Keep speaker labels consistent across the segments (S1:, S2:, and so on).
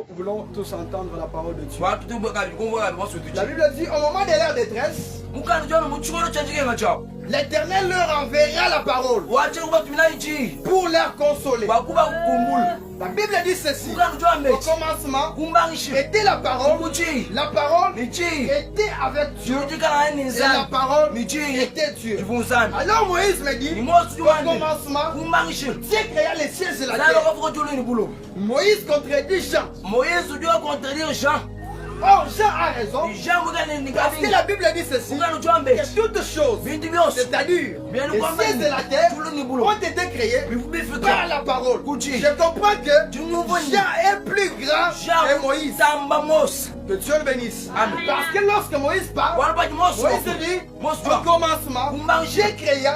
S1: nous voulons tous entendre la parole de Dieu.
S2: La
S1: La Bible dit, au moment de leur détresse, l'Éternel leur enverra la parole pour leur consoler. La Bible dit ceci. Au commencement, était la parole. La parole était avec Dieu. Et la parole était Dieu. Alors Moïse me dit, au commencement, Dieu créa les cieux et la terre. Moïse contredit Jean. Or, Jean a raison. Parce que la Bible dit ceci. Que toutes choses, c'est-à-dire les cieux et la terre, ont été créées par la parole. Je comprends que Jean est plus grand que Moïse. Que Dieu le bénisse. Parce que lorsque Moïse parle, Moïse dit, au commencement, j'ai créé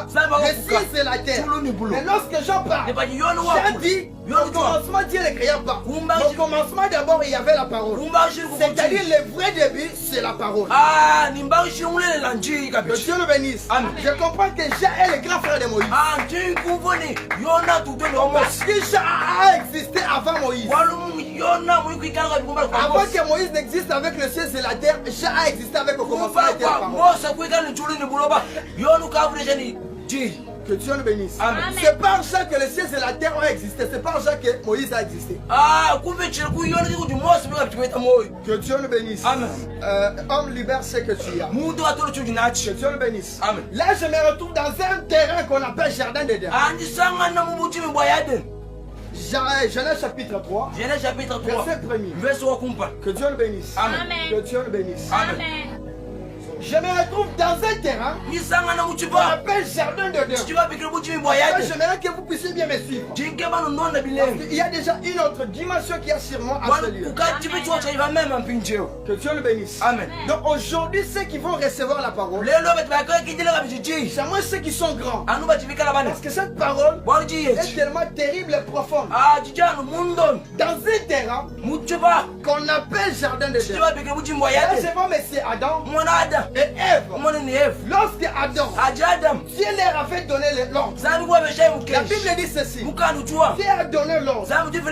S1: les cieux et la terre. Mais lorsque Jean parle, Jean dit, au commencement, Dieu ne créa pas. Au commencement, d'abord, il y avait la parole. C'est-à-dire, le vrai début, c'est la parole. Que Dieu le bénisse. Je comprends que Jean est le grand frère de Moïse. Parce que Jean a existé avant Moïse. Avant que Moïse n'existe avec le ciel et la terre, Jean a existé avec le commencement de la parole. Que Dieu le bénisse. C'est par Jean que le ciel et la terre ont existé. C'est par Jean que Moïse a existé. Que Dieu le bénisse. Homme, libère ce que tu as. Que Dieu le bénisse. Là, je me retrouve dans un terrain qu'on appelle Jardin d'Éden. Genèse chapitre 3. Verset 1er. Que Dieu le bénisse. Que Dieu le bénisse. Je me retrouve dans un terrain qu'on appelle Jardin d'Éden. J'aimerais que vous puissiez bien me suivre. Il y a déjà une autre dimension qui est sur moi à ce lieu. Que Dieu le bénisse. Donc aujourd'hui, ceux qui vont recevoir la parole, c'est moi ceux qui sont grands. Parce que cette parole est tellement terrible et profonde. Dans un terrain qu'on appelle Jardin d'Éden. Là, je vois M. Adam et Ève. Lorsque Adam, Dieu leur avait donné l'ordre. La Bible dit ceci. Dieu a donné l'ordre sur lequel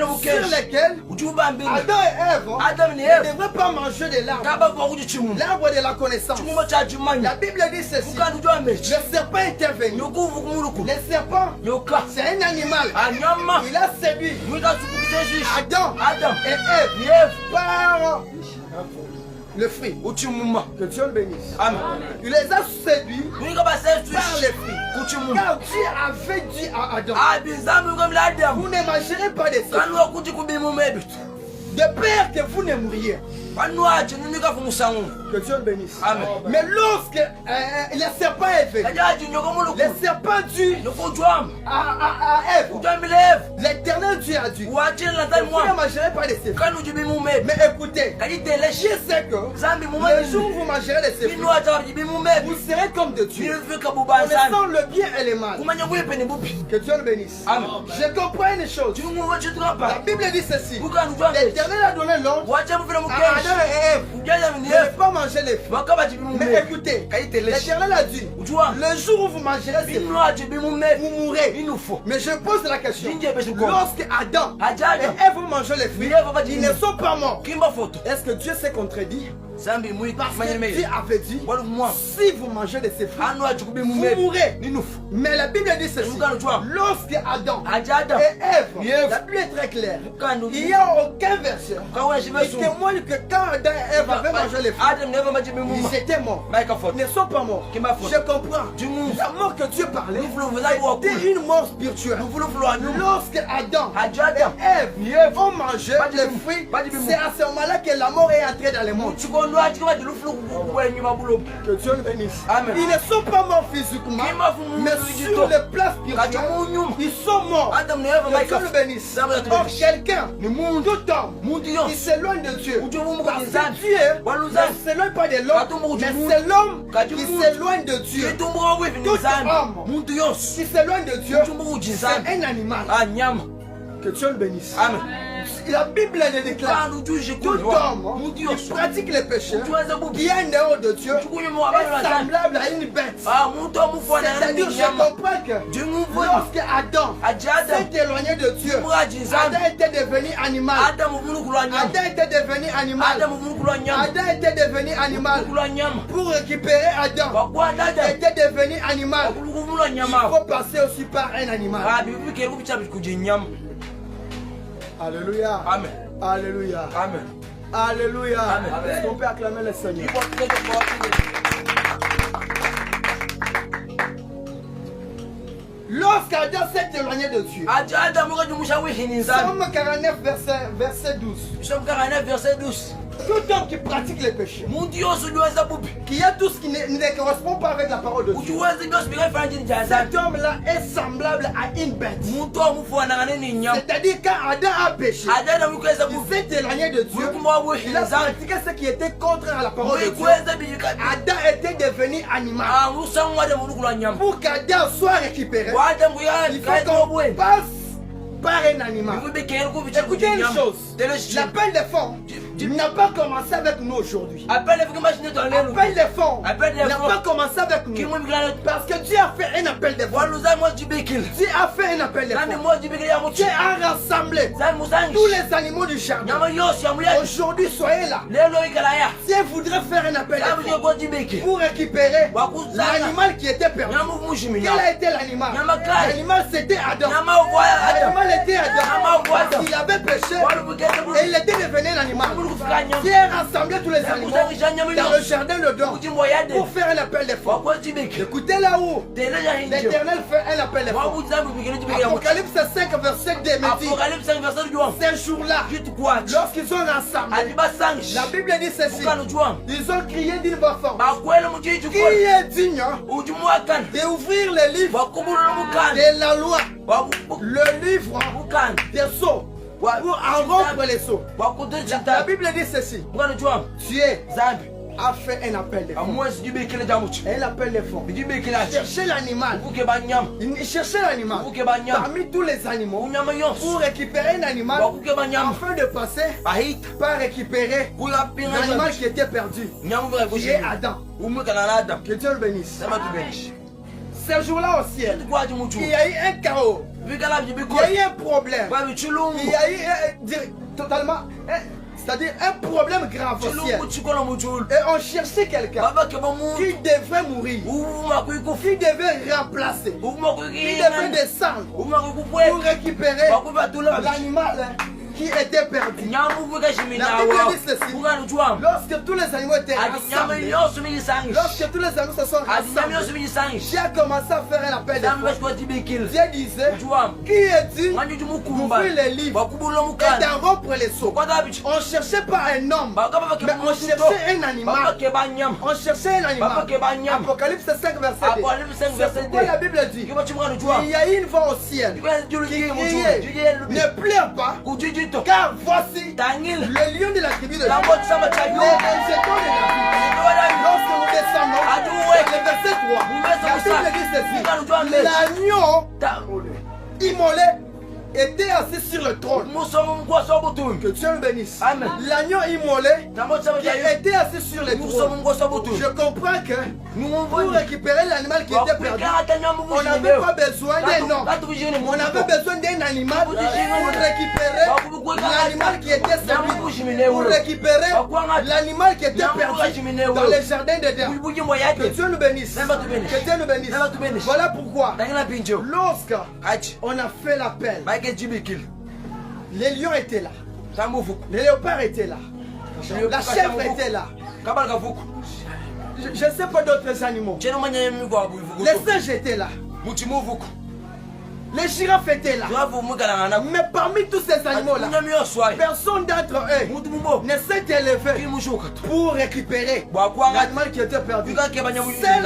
S1: Adam et Ève ne devraient pas manger de l'arbre de la connaissance. La Bible dit ceci. Le serpent est intervenu. Le serpent, c'est un animal. Il a séduit Adam et Ève par le fruit. Que Dieu le bénisse. Il les a séduits par les fruits. Car Dieu avait dit à Adam, vous ne mangerez pas de ça, de peur que vous ne mouriez. Que Dieu le bénisse. Mais lorsque le serpent est venu, le serpent dit à Ève, l'Éternel Dieu a dit, vous ne mangerez pas de ces fruits. Mais écoutez, je sais que le jour où vous mangerez de ces fruits, vous serez comme de Dieu, connaissant le bien et le mal. Que Dieu le bénisse. Je comprends une chose. La Bible dit ceci. L'Éternel a donné l'ordre à Adam et Ève de ne pas manger les fruits. Mais écoutez, l'Éternel a dit, le jour où vous mangerez ces fruits, vous mourrez. Mais je pose la question, lorsque Adam et Ève vont manger les fruits, ils ne sont pas morts. Est-ce que Dieu s'est contredit? Parce que Dieu avait dit, si vous mangez de ces fruits, vous mourrez. Mais la Bible dit ceci. Lorsque Adam et Ève, la Bible est très claire. Il n'y a aucun verset qui témoigne que quand Adam et Ève avaient mangé les fruits, ils étaient morts. Ils ne sont pas morts. Je comprends. La mort que Dieu parlait était une mort spirituelle. Lorsque Adam et Ève ont mangé les fruits, c'est à ce moment-là que la mort est entrée dans le monde. Que Dieu le bénisse. Ils ne sont pas morts physiquement, mais sur le plan spirituel, ils sont morts. Que Dieu le bénisse. Or, quelqu'un, tout homme, il s'éloigne de Dieu. Parce que Dieu ne s'éloigne pas de l'homme, mais c'est l'homme qui s'éloigne de Dieu. Tout homme qui s'éloigne de Dieu, c'est un animal. Que Dieu le bénisse. la Bible ne déclare tout homme qui pratique les péchés, qui est né de Dieu, est semblable à une bête. C'est-à-dire, je comprends que lorsque Adam s'est éloigné de Dieu, Adam était devenu animal. Adam était devenu animal. Adam était devenu animal. Pour récupérer Adam, il était devenu animal. Il faut passer aussi par un animal. Alléluia.
S2: Amen.
S1: Alléluia.
S2: Amen.
S1: Alléluia.
S2: Amen.
S1: Est-ce qu'on peut acclamer le Seigneur? Lorsqu'Adam s'est éloigné de Dieu, Psaume 49, verset 12.
S2: Psaume 49, verset 12.
S1: Tout homme qui pratique les péchés, qui a tout ce qui ne correspond pas avec la parole de Dieu, cet homme-là est semblable à une bête. C'est-à-dire quand Adam a péché, il s'est éloigné de Dieu, il a pratiqué ce qui était contre la parole de Dieu. Adam était devenu animal. Pour qu'Adam soit récupéré, il faut qu'on passe par un animal. Écoutez une chose, l'appel des fonds n'a pas commencé avec nous aujourd'hui. L'appel des fonds n'a pas commencé avec nous. Parce que Dieu a fait un appel des fonds. Dieu a fait un appel des fonds. Dieu a rassemblé tous les animaux du jardin. Aujourd'hui, soyez là. Dieu voudrait faire un appel des fonds pour récupérer l'animal qui était perdu. Quel a été l'animal? L'animal c'était Adam. L'animal était Adam. Parce qu'il avait péché et il était devenu un animal. Dieu a rassemblé tous les animaux dans le jardin de Don pour faire un appel des fonds. Écoutez là où l'Éternel fait un appel des fonds. Apocalypse 5 verset 2 me dit, ces jours-là, lorsqu'ils sont rassemblés, la Bible dit ceci, ils ont crié d'une voix forte, qui est digne d'ouvrir les livres de la loi, le livre des sceaux, pour en rompre les sceaux. La Bible dit ceci, Dieu a fait un appel de fonds. Un appel de fonds. Il cherchait l'animal. Il cherchait l'animal parmi tous les animaux pour récupérer un animal afin de passer par récupérer l'animal qui était perdu, qui est Adam. Que Dieu le bénisse. Ce jour-là au ciel, il y a eu un chaos. Il y a eu un problème. Il y a eu totalement, c'est-à-dire un problème grave au ciel. Et on cherchait quelqu'un qui devait mourir, qui devait remplacer, qui devait descendre pour récupérer l'animal qui était perdu. La Bible dit ceci, lorsque tous les animaux étaient rassemblés, lorsque tous les animaux se sont rassemblés, Dieu a commencé à faire un appel de fonds. Dieu disait, qui est digne d'ouvrir les livres et d'en rompre les sceaux. On ne cherchait pas un homme, mais on cherchait un animal. On cherchait un animal. Apocalypse 5 verset 2. C'est pourquoi la Bible dit, il y a une voix au ciel qui criait, ne pleure pas, car voici le lion de la tribu de Juda, les rejetons de la vie. Lorsque nous descendons, le verset 3, la Bible dit ceci, l'agneau immolé était assis sur le trône. Que Dieu le bénisse. L'agneau immolé qui était assis sur le trône. Je comprends que pour récupérer l'animal qui était perdu, on n'avait pas besoin d'un homme. On avait besoin d'un animal pour récupérer l'animal qui était servi, pour récupérer l'animal qui était perdu dans les jardins d'Éden. Que Dieu le bénisse. Que Dieu le bénisse. Voilà pourquoi, lorsqu'on a fait l'appel, les lions étaient là, les léopards étaient là, la chèvre était là, je ne sais pas d'autres animaux, les singes étaient là, les girafes étaient là. Mais parmi tous ces animaux-là, personne d'entre eux ne s'est élevé pour récupérer l'animal qui était perdu. Seul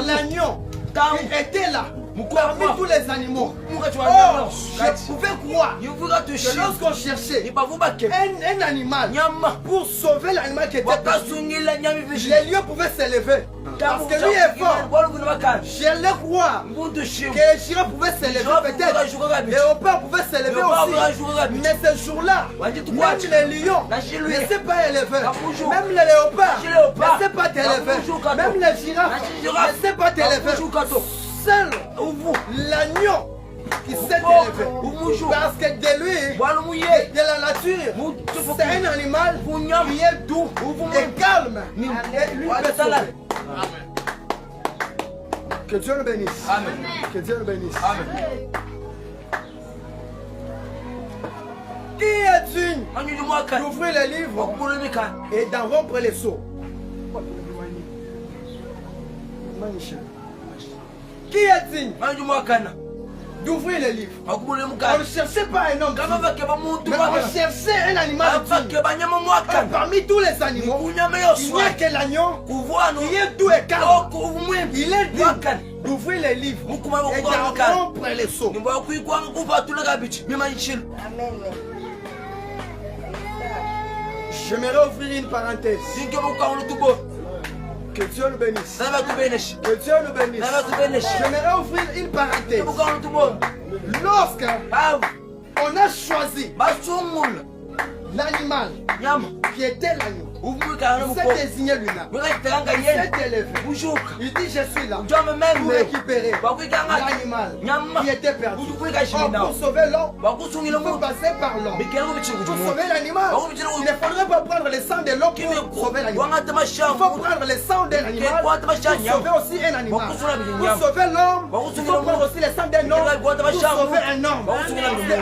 S1: l'agneau qui était là parmi tous les animaux. Je pouvais croire que lorsqu'on cherchait un animal pour sauver l'animal qui était perdu, les lions pouvaient s'élever. Parce que lui est fort. Je le crois que les girafes pouvaient s'élever peut-être. Les léopards pouvaient s'élever aussi. Mais ce jour-là, même les lions ne s'est pas élevé. Même les léopards ne s'est pas élevé. Même les girafes ne s'est pas élevé. Seul l'agneau qui s'est élevé. Parce que de lui, de la nature, c'est un animal qui est doux et calme. Et lui peut sauver. Que Dieu le bénisse. Amen. Que Dieu le bénisse. Amen. Qui est digne d'ouvrir les livres et d'en rompre les sceaux? Qui est digne d'ouvrir les livres? On ne cherchait pas un homme, mais on cherchait un animal digne. Parmi tous les animaux, il n'y a que l'agneau qui est doux et calme. Il est digne d'ouvrir les livres et d'en rompre les sceaux. J'aimerais ouvrir une parenthèse. Que Dieu le bénisse. Que Dieu le bénisse. J'aimerais ouvrir une parenthèse. Lorsque on a choisi l'animal qui était l'agneau, il s'est désigné lui-même. Il s'est élevé. Il dit je suis là pour récupérer l'animal qui était perdu. Or, pour sauver l'homme, il faut passer par l'homme. Pour sauver l'animal, il ne faudrait pas prendre le sang de l'homme pour sauver l'animal. Il faut prendre le sang d'un animal pour sauver aussi un animal. Pour sauver l'homme, il faut prendre aussi le sang d'un homme pour sauver un homme.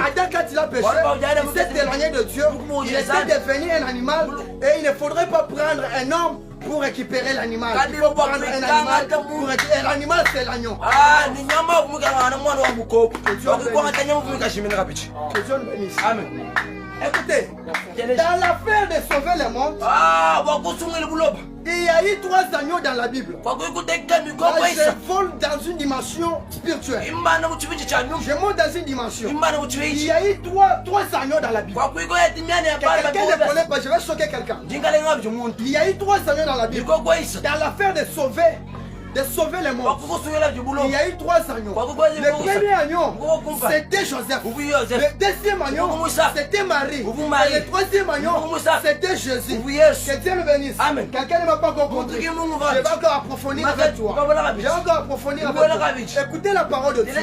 S1: Adam, quand il a péché, il s'est éloigné de Dieu. Il était devenu un animal et il ne faudrait pas prendre un homme pour récupérer l'animal. Il faut prendre un animal pour récupérer. L'animal, c'est l'agneau. Que Dieu le bénisse. Amen. Écoutez, dans l'affaire de sauver le monde, il y a eu 3 agneaux dans la Bible. Je vole dans une dimension spirituelle. Je monte dans une dimension. Il y a eu 3 agneaux dans la Bible. Quelqu'un ne connaît pas, je vais choquer quelqu'un. Il y a eu 3 agneaux dans la Bible. Dans l'affaire de sauver le monde, il y a eu 3 agneaux. Le premier agneau, c'était Joseph. Le deuxième agneau, c'était Marie. Et le troisième agneau, c'était Jésus. Que Dieu le bénisse. Quelqu'un ne m'a pas encore compris. Je vais encore approfondir avec toi. Je vais encore approfondir avec toi. Écoutez la parole de Dieu.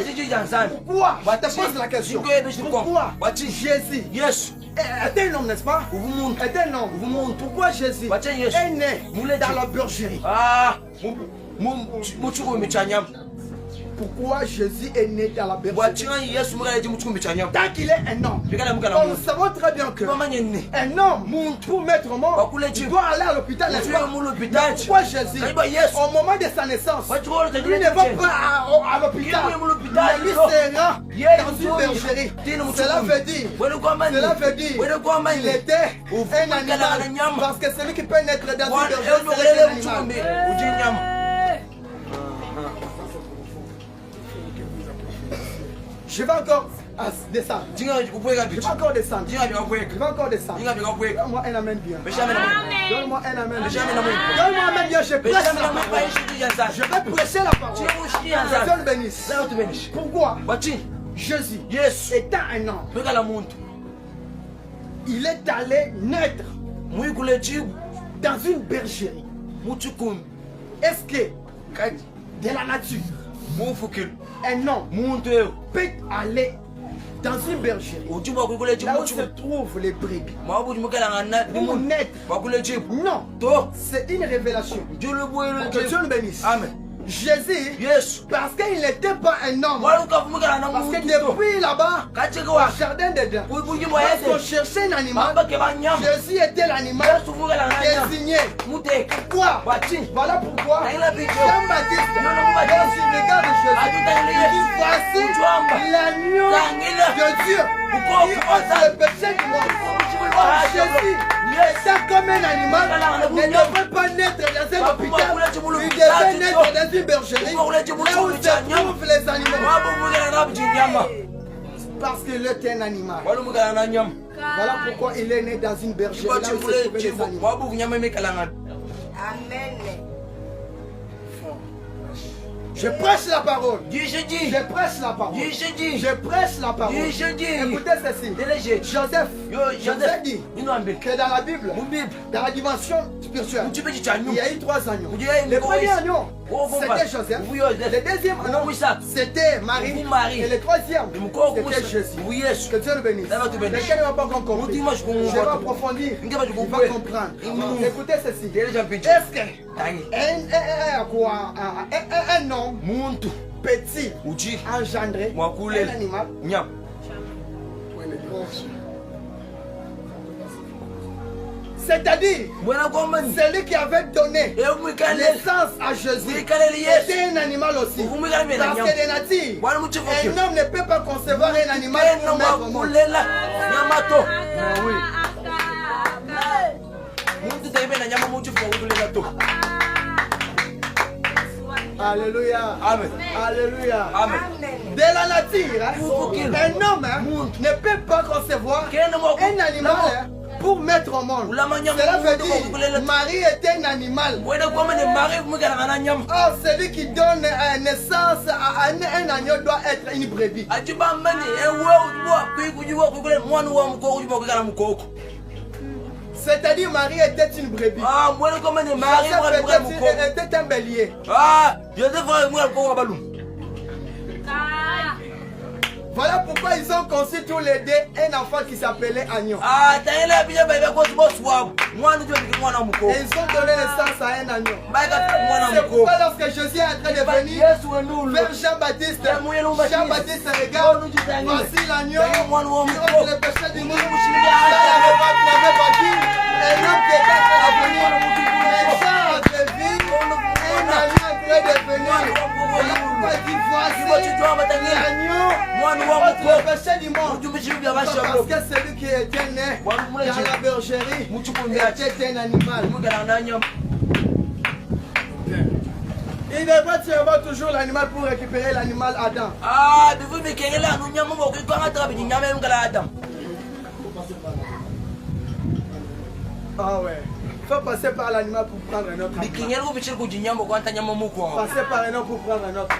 S1: Pourquoi? Je te pose la question. Pourquoi Jésus est un homme, n'est-ce pas? Est un homme. Pourquoi Jésus est né dans la bergerie? Pourquoi Jésus est né dans la bergerie? Tant qu'il est un homme, nous savons très bien que un homme, pour mettre au monde, il doit aller à l'hôpital. Pourquoi Jésus, au moment de sa naissance, lui ne va pas à l'hôpital, mais lui sera dans une bergerie? Cela veut dire qu'il était un animal, parce que celui qui peut naître dans une bergerie, c'est un animal. Je vais encore descendre. Je vais encore descendre. Donne-moi un amen bien. Donne-moi un amen bien. Donne-moi un amen bien. Je prêche la parole. Je vais prêcher la parole. Que Dieu le bénisse. Pourquoi? Jésus, étant un homme, il est allé naître dans une bergerie. Est-ce que de la nature, un homme peut aller dans une bergerie là où se trouvent les brebis pour naître? Non, c'est une révélation. Que Dieu le bénisse. Amen. Jésus, parce qu'il n'était pas un homme, parce que depuis là-bas, au jardin d'Éden, lorsqu'on cherchait un animal, Jésus était l'animal désigné. Pourquoi? Voilà pourquoi Jean-Baptiste, lorsqu'il regarde Jésus, il dit voici l'agneau de Dieu qui ôte le péché du monde. Jésus étant comme un animal, ne devrait pas naître dans un hôpital. Il devait naître dans une bergerie, là où se trouvent les animaux. Parce qu'il est un animal. Voilà pourquoi il est né dans une bergerie, là où se trouvent les animaux.
S3: Amen.
S1: Je prêche la parole. Je prêche la parole. Je prêche la parole. Écoutez ceci. Joseph dit que dans la Bible, dans la dimension spirituelle, il y a eu 3 agneaux. Le premier agneau, c'était Joseph. Le deuxième agneau, c'était Marie. Et le troisième, c'était Jésus. Que Dieu le bénisse. Lesquels ne vont pas encore compris. Je vais approfondir. Il va comprendre. Écoutez ceci. Est-ce qu'un nom petit engendré un animal? C'est-à-dire, celui qui avait donné naissance à Jésus était un animal aussi. Parce que de nature, un homme ne peut pas concevoir un animal pour mettre au monde. Alléluia.
S2: Amen.
S1: Alléluia.
S2: Amen.
S1: De la nature, un homme ne peut pas concevoir un animal pour mettre au monde. Cela veut dire Marie est un animal. Or, celui qui donne naissance à un agneau doit être une brebis. C'est-à-dire Marie était une brebis. Joseph était un bélier. Voilà pourquoi ils ont conçu tous les deux un enfant qui s'appelait Agneau. Et ils ont donné naissance à un agneau. C'est pourquoi lorsque Jésus est en train de venir vers Jean-Baptiste, Jean-Baptiste regarde, voici l'agneau qui ôte le péché du monde. Ça n'avait pas dit, un homme qui était en train de venir. Et Jean avait vu un agneau en train de venir. Voilà pourquoi il dit, voici l'agneau. Le péché du monde. Parce que celui qui était né dans la bergerie était un animal. Il devrait tuer toujours l'animal pour récupérer l'animal Adam. Ah ouais. Il faut passer par l'animal pour prendre un autre. Passer par un autre pour prendre un autre.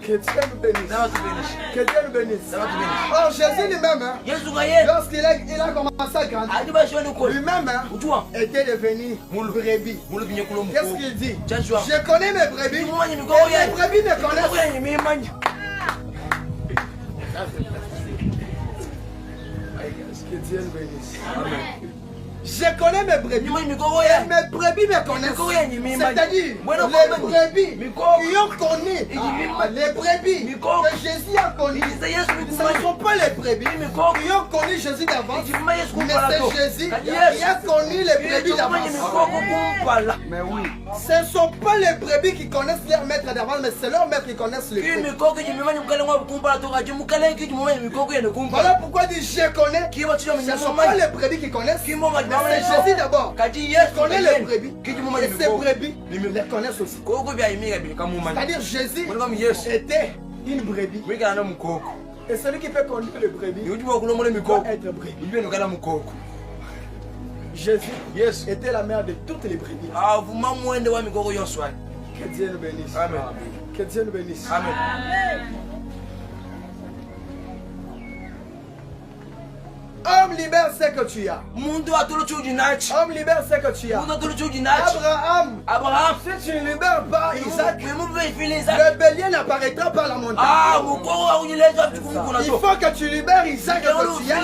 S1: Que Dieu nous bénisse. Que Dieu nous bénisse. Or, Jésus lui-même, lorsqu'il a commencé à grandir, lui-même était devenu brebis. Qu'est-ce qu'il dit? Je connais mes brebis. Et mes brebis me connaissent. Que Dieu nous bénisse. Amen. Je connais mes brebis. Et mes brebis me connaissent. C'est-à-dire les brebis qui ont connu les brebis que Jésus a connu. Ce ne sont pas les brebis qui ont connu Jésus d'avance, mais c'est Jésus qui a connu les brebis d'avance. Mais oui. Ce ne sont pas les brebis qui connaissent leur maître d'avance, mais c'est leur maître qui connaissent les brebis. Voilà pourquoi il dit je connais. Ce ne sont pas les brebis qui connaissent. C'est Jésus d'abord. Il connaît les brebis. Et ces brebis les connaissent aussi. C'est-à-dire Jésus était une brebis. Et celui qui peut conduire les brebis doit être brebis. Jésus était la mère de toutes les brebis. Que Dieu nous bénisse. Amen. Que Dieu nous bénisse. Amen. Homme libère ce que tu as. Homme libère ce que tu as. Abraham, si tu ne libères pas Isaac, le bélier n'apparaîtra pas à la montagne. Il faut que tu libères Isaac que tu as,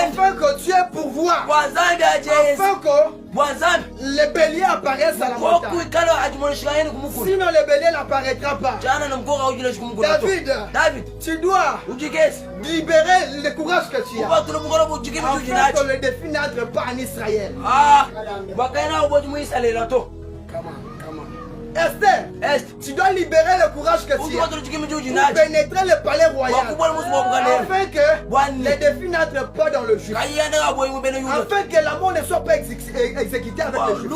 S1: afin que tu aies pouvoir, afin que le bélier apparaisse à la montagne. Sinon le bélier n'apparaîtra pas. David, tu dois libérer le courage que tu as, afin que le défi n'entre pas en Israël. Esther, tu dois libérer le courage que tu as pour pénétrer le palais royal, Les défis n'entrent pas dans le juste. Afin que l'amour ne soit pas exécuté avec le juste.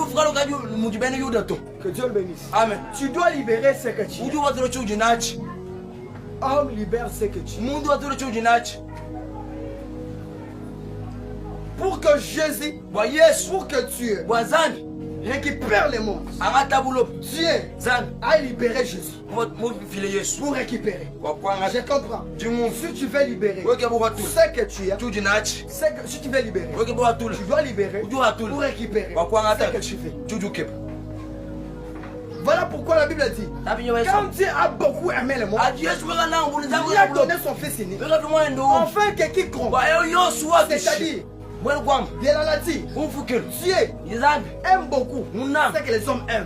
S1: Que Dieu le bénisse.
S2: Amen.
S1: Tu dois libérer ce que tu es. Homme libère ce que tu es. Pour que Jésus, pour que Dieu récupère les mondes, Dieu a libéré Jésus pour récupérer. Je comprends. Si tu veux libérer ce que tu es, si tu veux libérer, tu dois libérer pour récupérer ce que tu fais. Voilà pourquoi la Bible dit, quand Dieu a beaucoup aimé le monde, il a donné son fils unique, afin que quiconque, c'est-à-dire de la nature, Dieu aime beaucoup ce que les hommes aiment.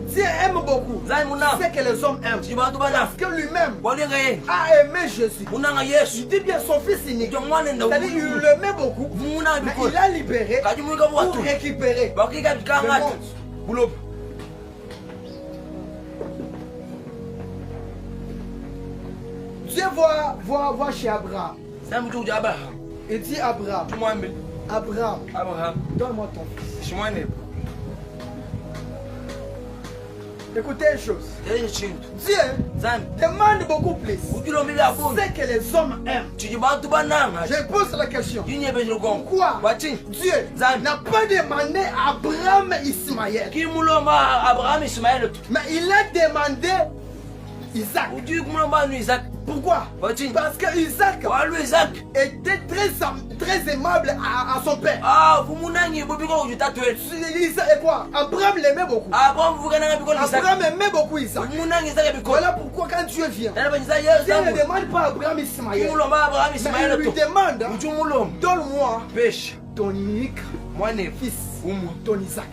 S1: Dieu aime beaucoup ce que les hommes aiment. Parce que lui-même a aimé Jésus. Il dit bien son fils unique. C'est-à-dire qu'il l'aimait beaucoup, mais il a libéré pour récupérer le monde. Dieu voit chez Abraham. Il dit Abraham, donne-moi ton fils. Écoutez une chose. Dieu demande beaucoup plus ce que les hommes aiment. Je pose la question. Pourquoi Dieu n'a pas demandé à Abraham Ismaël, mais il a demandé Isaac? Pourquoi? Parce que Isaac était très aimable à son père. Et quoi? Abraham l'aimait beaucoup. Abraham aimait beaucoup Isaac. Voilà pourquoi quand Dieu vient, Dieu ne demande pas à Abraham Ismaël, mais il lui demande, donne-moi ton unique fils, ton Isaac.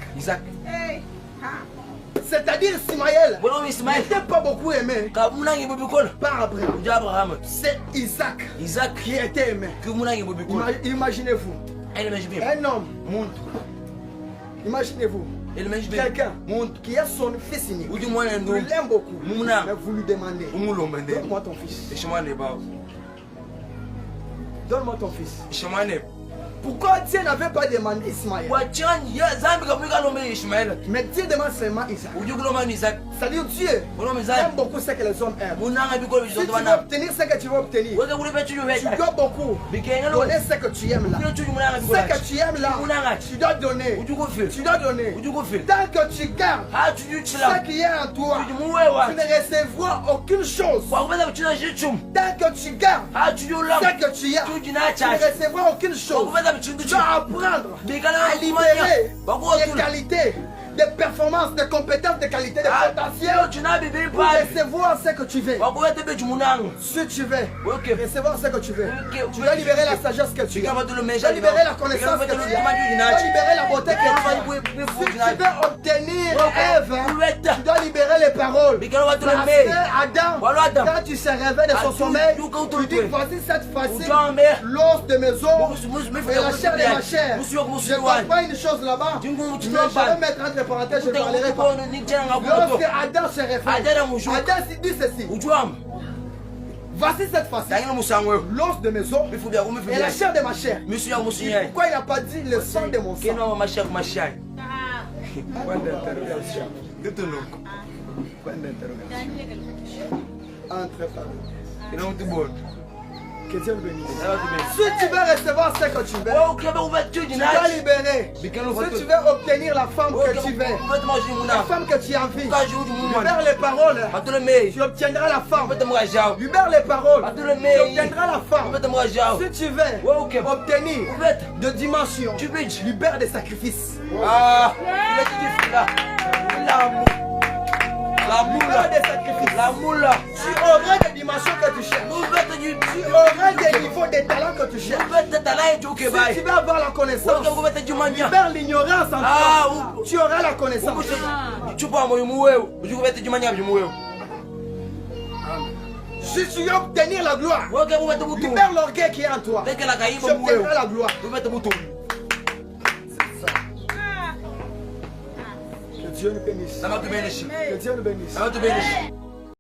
S1: C'est-à-dire Ismaël n'était pas beaucoup aimé par Abraham. C'est Isaac qui était aimé. Imaginez-vous un homme, imaginez-vous quelqu'un qui a son fils unique, il l'aime beaucoup, mais vous lui demandez, donne-moi ton fils. Donne-moi ton fils. Pourquoi Dieu n'avait pas demandé Ismaël? Mais Dieu demande seulement Isaac. C'est-à-dire Dieu aime beaucoup ce que les hommes aiment. Si tu veux obtenir ce que tu veux obtenir, tu dois beaucoup donner ce que tu aimes là. Ce que tu aimes là, tu dois donner. Tant que tu gardes ce qui est en toi, tu ne recevras aucune chose. Tant que tu gardes ce que tu as, tu ne recevras aucune chose. Tu dois apprendre à libérer des qualités, des performances, des compétences, des qualités, des potentiels pour recevoir ce que tu veux. Si tu veux recevoir ce que tu veux, tu dois libérer la sagesse que tu as, tu dois libérer la connaissance que tu as, tu dois libérer la beauté que tu as. Si tu veux obtenir Ève, tu dois libérer les paroles. Parce que Adam, quand tu se réveilles de son sommeil, tu dis voici cette fois-ci l'os de mes os et la chair de ma chair. Je ne vois pas une chose là-bas, mais je vais mettre entre parenthèses, je ne parlerai pas. Lorsque Adam se réveille, Adam dit ceci. Voici cette fois-ci l'os de mes os et la chair de ma chair. Pourquoi il n'a pas dit le sang de mon sang? Point d'interrogation. Entre parenthèses. Que Dieu le bénisse. Si tu veux recevoir ce que tu veux, tu dois libérer. Si tu veux obtenir la femme que tu veux, la femme que tu as envie, libère les paroles, tu obtiendras la femme. Libère les paroles, tu obtiendras la femme. Si tu veux obtenir de dimensions, libère des sacrifices. La moula des sacrifices. La moula. Tu auras des dimensions que tu cherches. Tu auras des niveaux de talent que tu cherches. Si tu veux avoir la connaissance, libère l'ignorance en toi. Tu auras la connaissance. Si tu veux obtenir la gloire, libère l'orgueil qui est en toi. Tu obtiendras la gloire. Que Dieu nous bénisse. Que Dieu nous bénisse.